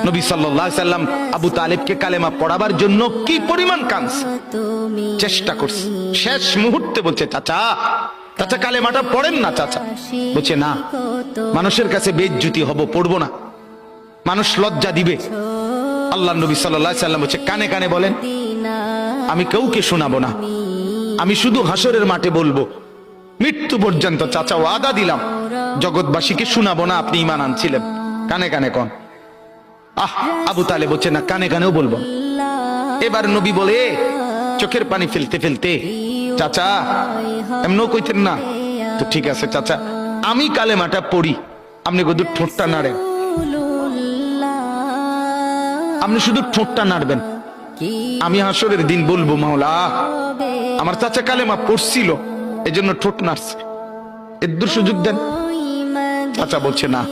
নবী সাল্লাল্লাহু আলাইহি সাল্লাম আবু তালেবকে কালেমা পড়াবার জন্য কি পরিমাণ কাঁদছে, চেষ্টা করছে। শেষ মুহূর্তে বলছে, চাচা চাচা কালেমাটা পড়েন না। চাচা বলছে, না, মানুষের কাছে বেইজ্জতি হব, পড়বো না, মানুষ লজ্জা দিবে। আল্লাহ নবী সাল্লাল্লাহু আলাইহি সাল্লাম বলছে, কানে কানে বলেন, আমি কাউকে শোনাবো না, আমি শুধু হাসরের মাঠে বলবো, মৃত্যু পর্যন্ত চাচা ওয়াদা দিলাম জগৎবাসীকে শোনাবো না আপনি ঈমান আনছিলেন। কানে কানে কোন। আবু তালেব বলছে, না, কানে কানেও বলবো। এবার নবী বলে, চোখের পানি ফেলতে ফেলতে, চাচা এমনও কইতেন না তো, ঠিক আছে চাচা, আমি কালেমাটা পড়ি, আপনি শুধু ঠোঁটটা নাড়েন, আপনি শুধু ঠোঁটটা নাড়বেন, আমি হাসরের দিন বলবো, মাওলা আমার চাচা কালেমা পড়ছিল এজন্য ঠোঁট নাড়ছে, এর সুযোগ দেন। চাচা বলছে, না।